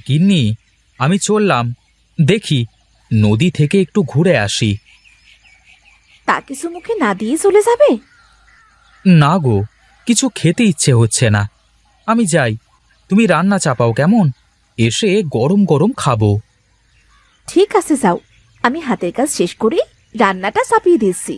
গিন্নি, আমি চললাম। দেখি নদী থেকে একটু ঘুরে আসি। তা কিছু মুখে না দিয়ে চলে যাবে? না গো, কিছু খেতে ইচ্ছে হচ্ছে না। আমি যাই, তুমি রান্না চাপাও কেমন? এসে গরম গরম খাবো। ঠিক আছে, যাও। আমি হাতের কাজ শেষ করে রান্নাটা চাপিয়ে দিচ্ছি।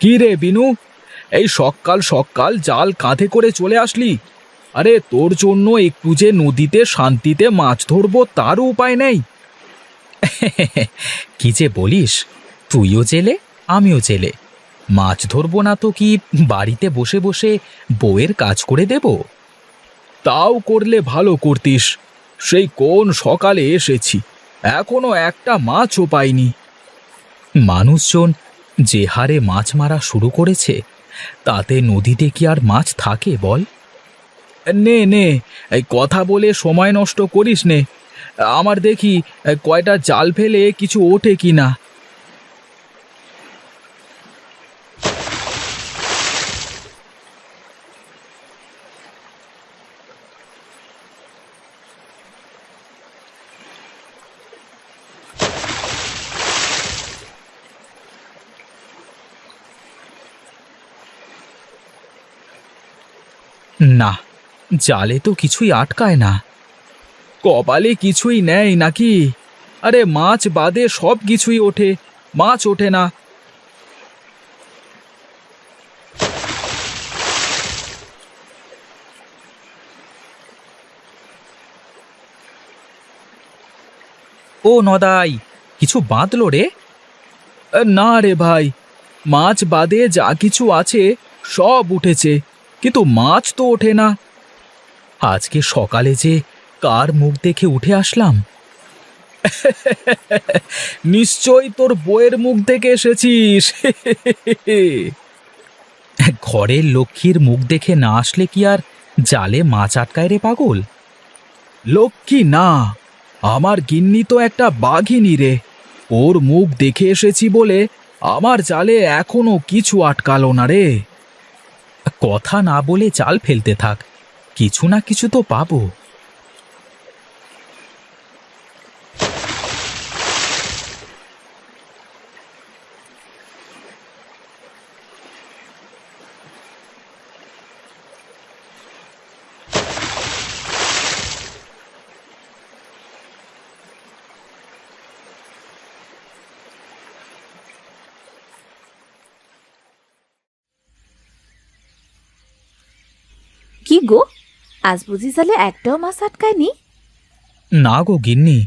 কি রে বিনু, এই সকাল সকাল জাল কাঁধে করে চলে আসলি? আরে তোর জন্য একটু যে নদীতে শান্তিতে মাছ ধরবো তারও উপায় নেই। কি যে বলিস, তুইও জেলে আমিও জেলে। মাছ ধরবো না তো কি বাড়িতে বসে বসে বউয়ের কাজ করে দেব? তাও করলে ভালো করতিস। সেই কোন সকালে এসেছি, এখনো একটা মাছও পাইনি। মানুষজন যে হারে মাছ মারা শুরু করেছে, তাতে নদীতে কি আর মাছ থাকে বল? নে নে, এই কথা বলে সময় নষ্ট করিস নে। আমার দেখি কয়টা জাল ফেলে কিছু ওঠে কিনা। না, জালে তো কিছুই আটকায় না। কপালে কিছুই নেই নাকি? আরে মাছ বাদে সব কিছুই ওঠে, মাছ ওঠে না। ও নদাই, কিছু বাঁধলো রে? না রে ভাই, মাছ বাদে যা কিছু আছে সব উঠেছে, কিন্তু মাছ তো ওঠে না। আজকে সকালে যে কার মুখ দেখে উঠে আসলাম। নিশ্চয়ই তোর বউয়ের মুখ দেখে এসেছিস। ঘরের লক্ষ্মীর মুখ দেখে না আসলে কি আর জালে মাছ আটকায় রে পাগল? লক্ষ্মী না, আমার গিন্নি তো একটা বাঘিনী রে। ওর মুখ দেখে এসেছি বলে আমার জালে এখনো কিছু আটকালো না রে। কথা না বলে জাল ফেলতে থাক, কিছু না কিছু তো পাবো। কি গো, আজ বুঝি জালে একটাও মাছ আটকায়নি? না গো গিন্নি,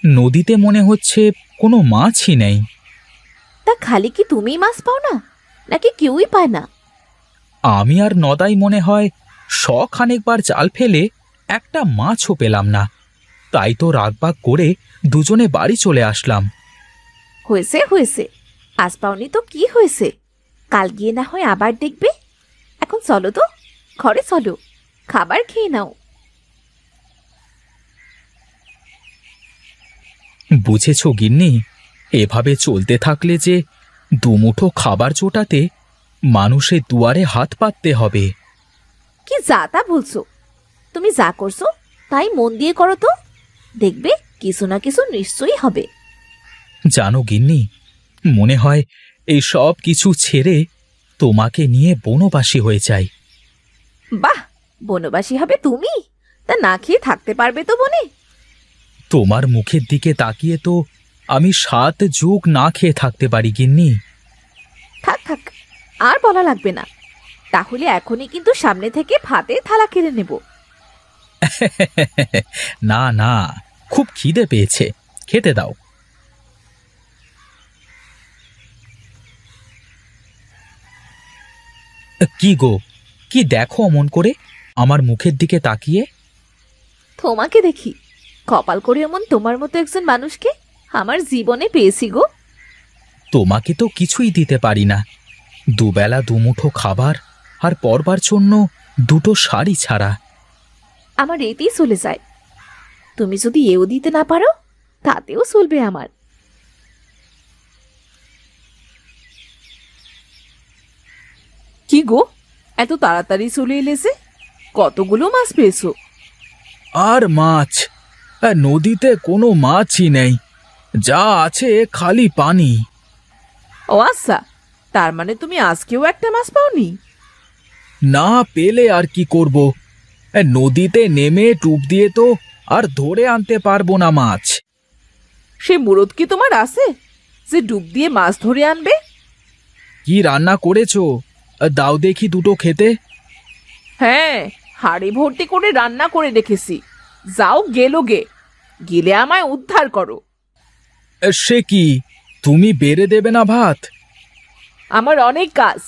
নদীতে মনে হচ্ছে কোনো মাছই নেই। তা খালি কি তুমিই মাছ পাও না, নাকি কেউই পায় না? আমি আর নদাই মনে হয় খানেকবার জাল ফেলে একটা মাছও পেলাম না। তাই তো রাগবাগ করে দুজনে বাড়ি চলে আসলাম। হয়েছে হয়েছে, আজ পাওনি তো কি হয়েছে, কাল গিয়ে না হয় আবার দেখবে। এখন চলো তো, ঘরে চলো, খাবার খেয়ে নাও। বুঝেছ গিন্নি, এভাবে চলতে থাকলে যে দুমুঠো খাবার জোটাতে মানুষের দুয়ারে হাত পাততে হবে। কি যা তা বলছো? তুমি যা করছো তাই মন দিয়ে করো তো, দেখবে কিছু না কিছু নিশ্চয়ই হবে। জানো গিন্নি, মনে হয় এই সব কিছু ছেড়ে তোমাকে নিয়ে বনবাসী হয়ে যাই। বাহ, বনবাসী হবে তুমি? তা না খেয়ে থাকতে পারবে তো বনে? তোমার মুখের দিকে তাকিয়ে তো আমি 7 যুগ না খেয়ে থাকতে পারি গিন্নি। থাক থাক, আর বলা লাগবে না। তাহলে এখনই কিন্তু সামনে থেকে ভাতের থালা কেড়ে নেব। না না, খুব খিদে পেয়েছে, খেতে দাও। কি গো, কি দেখো অমন করে আমার মুখের দিকে তাকিয়ে? তোমাকে দেখি, কপাল করে এমন তোমার মতো একজন মানুষকে আমার জীবনে পেয়েছি গো। তোমাকে তো কিছুই দিতে পারি না, দুবেলা দুমুঠো খাবার আর পরবার জন্য দুটো শাড়ি ছাড়া। আমার এতেই চলে যায়। তুমি যদি এও দিতে না পারো তাতেও চলবে আমার। কি গো, এত তাড়াতাড়ি চলে এলেছে? কতগুলো মাছ পেয়েছো? আর মাছ? নদীতে কোনো মাছই নেই, যা আছে খালি পানি। ও আচ্ছা, তার মানে তুমি আজকেও একটা মাছ পাওনি? না পেলে আর কি করব, নদীতে নেমে ডুব দিয়ে তো আর ধরে আনতে পারবো না মাছ। সে মুরদ কি তোমার আছে যে ডুব দিয়ে মাছ ধরে আনবে? কি রান্না করেছো? দাও দেখি দুটো খেতে। হ্যাঁ, হাড়ি ভর্তি করে রান্না করে রেখেছি। যাও গেলে আমায় উদ্ধার করো। সে কি, তুমি বেড়ে দেবে না ভাত? আমার অনেক কাজ,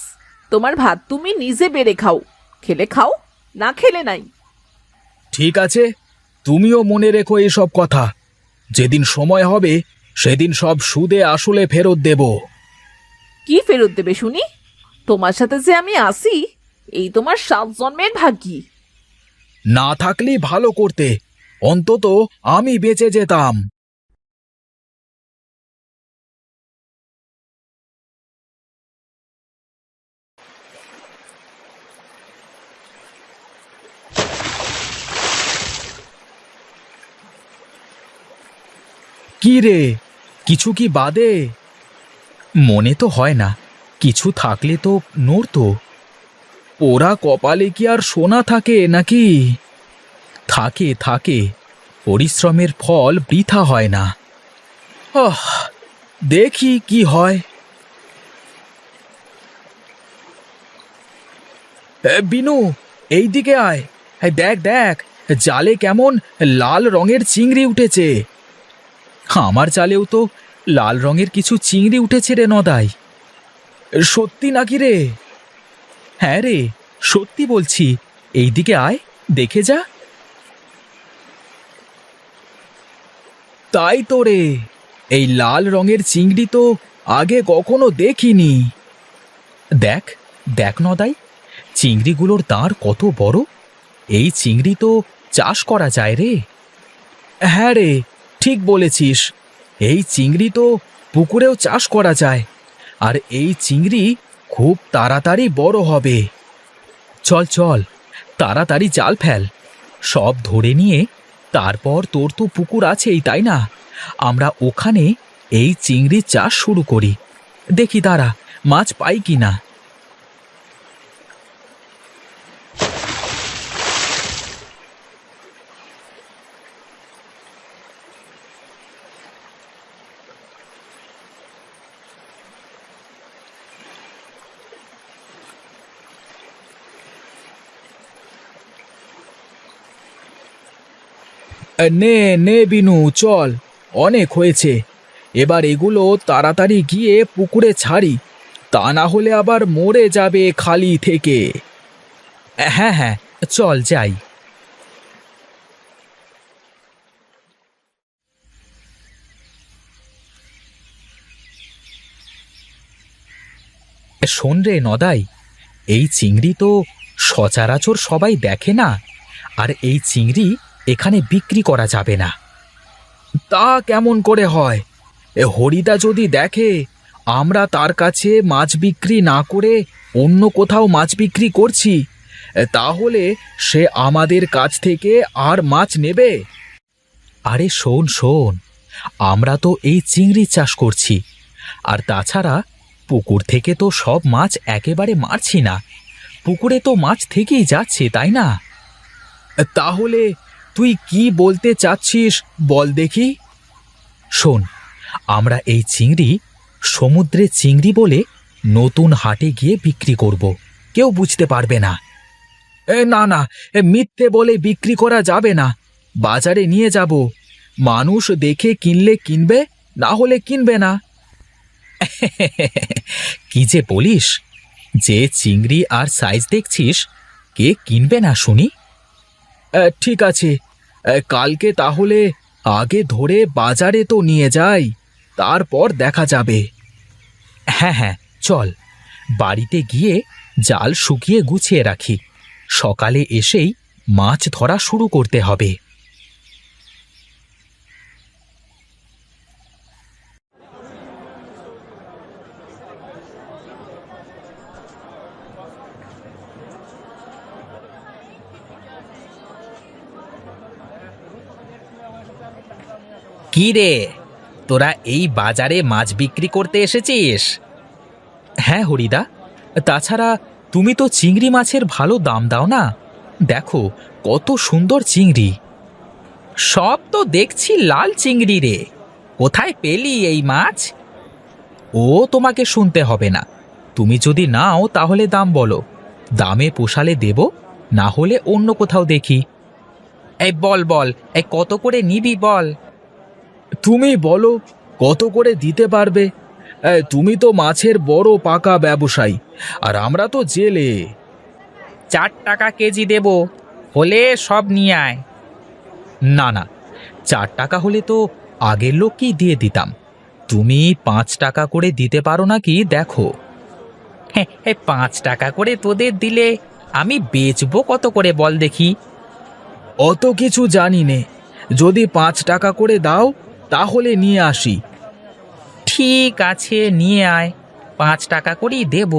তোমার ভাত তুমি নিজে বেড়ে খাও। খেলে খাও, না খেলে নাই। ঠিক আছে, তুমিও মনে রেখো এসব কথা। যেদিন সময় হবে সেদিন সব সুদে আসলে ফেরত দেব। কি ফেরত দেবে শুনি? তোমার সাথে যে আমি আসি, এই তোমার 7 জন্মের ভাগ্যি। না থাকলেই ভালো করতে, অন্তত আমি বেঁচে যেতাম। কি রে, কিছু কি বাদে? মনে তো হয় না, কিছু থাকলে তো নড়তো। ওরা কপালে কি আর সোনা থাকে নাকি? থাকে থাকে, পরিশ্রমের ফল বৃথা হয় না। দেখি কি হয়। বিনু, এই দিকে আয়। দেখ দেখ, জালে কেমন লাল রঙের চিংড়ি উঠেছে। আমার জালেও তো লাল রঙের কিছু চিংড়ি উঠেছে রে নদাই। সত্যি নাকি রে? হ্যাঁ রে, সত্যি বলছি। এই দিকে আয়, দেখে যা। তাই তো রে, এই লাল রঙের চিংড়ি তো আগে কখনো দেখিনি। দেখ দেখ নদাই, চিংড়িগুলোর দাঁড় কত বড়। এই চিংড়ি তো চাষ করা যায় রে। হ্যাঁ রে, ঠিক বলেছিস। এই চিংড়ি তো পুকুরেও চাষ করা যায়, আর এই চিংড়ি খুব তাড়াতাড়ি বড় হবে। চল চল, তাড়াতাড়ি জাল ফেল। সব ধরে নিয়ে তারপর, তোর তো পুকুর আছেই তাই না, আমরা ওখানে এই চিংড়ির চাষ শুরু করি। দেখি দাঁড়া, মাছ পাই কি না। নে নে বিনু, চল, অনেক হয়েছে। এবার এগুলো তাড়াতাড়ি গিয়ে পুকুরে ছাড়ি, তা না হলে আবার মরে যাবে খালি থেকে। হ্যাঁ হ্যাঁ, চল যাই। শোন রে নদাই, এই চিংড়ি তো সচরাচর সবাই দেখে না, আর এই চিংড়ি এখানে বিক্রি করা যাবে না। তা কেমন করে হয়? হরিদা যদি দেখে আমরা তার কাছে মাছ বিক্রি না করে অন্য কোথাও মাছ বিক্রি করছি, তাহলে সে আমাদের কাছ থেকে আর মাছ নেবে? আরে শোন শোন, আমরা তো এই চিংড়ি চাষ করছি, আর তাছাড়া পুকুর থেকে তো সব মাছ একেবারে মারছি না, পুকুরে তো মাছ থেকেই যাচ্ছে তাই না? তাহলে তুই কি বলতে চাচ্ছিস বল দেখি। শোন, আমরা এই চিংড়ি সমুদ্রে চিংড়ি বলে নতুন হাটে গিয়ে বিক্রি করব, কেউ বুঝতে পারবে না। না না, মিথ্যে বলে বিক্রি করা যাবে না। বাজারে নিয়ে যাব, মানুষ দেখে কিনলে কিনবে, না হলে কিনবে না। কি যে বলিস, যে চিংড়ি আর সাইজ দেখছিস, কে কিনবে না শুনি? ঠিক আছে, কালকে তাহলে আগে ধরে বাজারে তো নিয়ে যাই, তারপর দেখা যাবে। হ্যাঁ হ্যাঁ, চল, বাড়িতে গিয়ে জাল শুকিয়ে গুছিয়ে রাখি। সকালে এসেই মাছ ধরা শুরু করতে হবে। কি রে, তোরা এই বাজারে মাছ বিক্রি করতে এসেছিস? হ্যাঁ হরিদা, তাছাড়া তুমি তো চিংড়ি মাছের ভালো দাম দাও না। দেখো কত সুন্দর চিংড়ি। সব তো দেখছি লাল চিংড়ি রে, কোথায় পেলি এই মাছ? ও তোমাকে শুনতে হবে না, তুমি যদি নাও তাহলে দাম বলো, দামে পোষালে দেব, না হলে অন্য কোথাও দেখি। এই বল বল, এই কত করে নিবি বল। তুমি বলো কত করে দিতে পারবে? তুমি তো মাছের বড় পাকা ব্যবসায়ী, আর আমরা তো জেলে। 4 টাকা কেজি দেব, হলে সব নিয়ে আয়। না না, 4 টাকা হলে তো আগের লোককেই দিয়ে দিতাম। তুমি 5 টাকা করে দিতে পারো নাকি দেখো। হ্যাঁ, 5 টাকা করে তোদের দিলে আমি বেচবো কত করে বল দেখি। অত কিছু জানি নে, যদি 5 টাকা করে দাও তাহলে নিয়ে আসি। ঠিক আছে, নিয়ে আয়, 5 টাকা করেই দেব।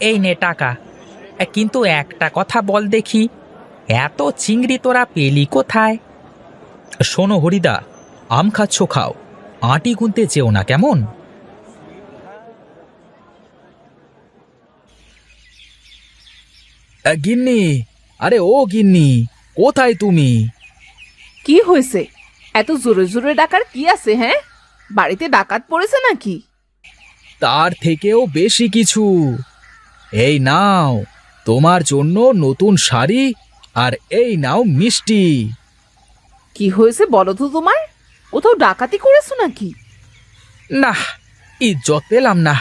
এই নে টাকা। কিন্তু একটা কথা বল দেখি, এত চিংড়ি তোরা পেলি কোথায়? শোনো হরিদা, আম খাচ্ছ খাও, আটি গুনতে চেও না কেমন? গিন্নি, আরে ও গিন্নি, কোথায় তুমি? কি হয়েছে? এত জোরে জোরে ডাকার কি আছে? হ্যাঁ, বাড়িতে ডাকাত পড়েছে নাকি? তার থেকেও বেশি কিছু। এই নাও তোমার জন্য নতুন শাড়ি, আর এই নাও মিষ্টি। কি হয়েছে বলো তো তোমার? কোথাও ডাকাতি করেছো নাকি? না, ইজ্জত পেলাম না।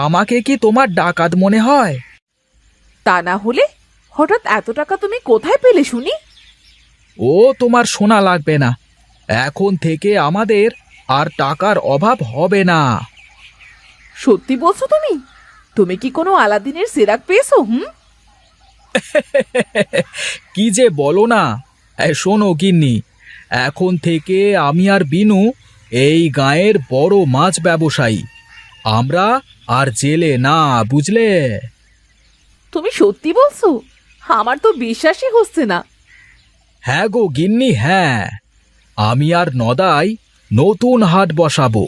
আমাকে কি তোমার ডাকাত মনে হয়? তা না হলে হঠাৎ এত টাকা তুমি কোথায় পেলে শুনি? ও তোমার শোনা লাগবে না, এখন থেকে আমাদের আর টাকার অভাব হবে না। সত্যি বলছো তুমি? তুমি কি কোনো আলাদিনের সিরাক পেয়েছো? কি যে বলো না। শোনো গিন্নি, এখন থেকে আমি আর বিনু এই গাঁয়ের বড় মাছ ব্যবসায়ী। আমরা আর জেলে না, বুঝলে? তুমি সত্যি বলছো? আমার তো বিশ্বাসই হচ্ছে না। হ্যাঁ গো গিন্নি, হ্যাঁ। আমি আর নদাই নতুন হাট বসাবো,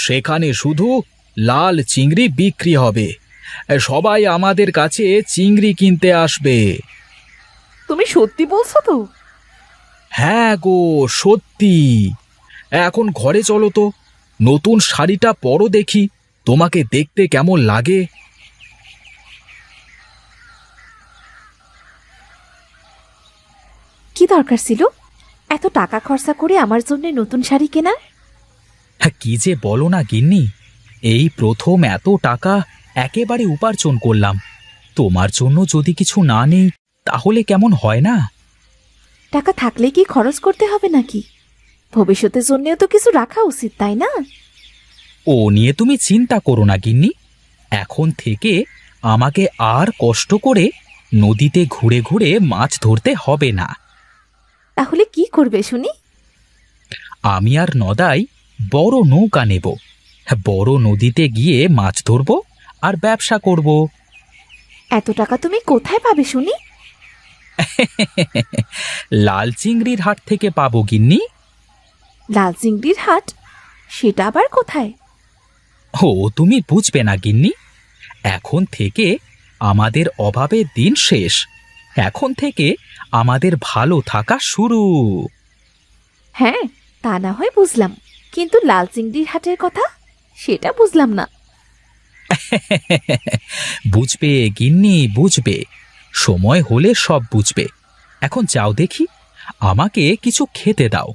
সেখানে শুধু লাল চিংড়ি বিক্রি হবে। সবাই আমাদের কাছে চিংড়ি কিনতে আসবে। তুমি সত্যি বলছো তো? হ্যাঁ গো, সত্যি। এখন ঘরে চলো তো, নতুন শাড়িটা পরো দেখি, তোমাকে দেখতে কেমন লাগে। কি দরকার ছিল এত টাকা খরচা করে আমার জন্য নতুন শাড়ি কেনার? হ্যাঁ, কি যে বলো না গিন্নি, এই প্রথম এত টাকা একেবারে উপার্জন করলাম। তোমার জন্য যদি কিছু না নেই তাহলে কেমন হয় না? টাকা থাকলে কি খরচ করতে হবে নাকি? ভবিষ্যতের জন্যও তো কিছু রাখা উচিত, তাই না? ও নিয়ে তুমি চিন্তা করো না গিন্নি, এখন থেকে আমাকে আর কষ্ট করে নদীতে ঘুরে ঘুরে মাছ ধরতে হবে না। তাহলে কি করবে শুনি? আমি আর নদাই বড় নৌকা নেব, বড় নদীতে গিয়ে মাছ ধরব আর ব্যবসা করব। এত টাকা তুমি কোথায় পাবে শুনি? লাল চিংড়ির হাট থেকে পাবো গিন্নি। লাল চিংড়ির হাট? সেটা আবার কোথায়? ও তুমি বুঝবে না গিন্নি, এখন থেকে আমাদের অভাবের দিন শেষ, এখন থেকে আমাদের ভালো থাকা শুরু। হ্যাঁ, তা না হয় বুঝলাম, কিন্তু লাল চিংড়ির হাটের কথা সেটা বুঝলাম না। বুঝবে গিন্নি, বুঝবে, সময় হলে সব বুঝবে। এখন যাও দেখি, আমাকে কিছু খেতে দাও।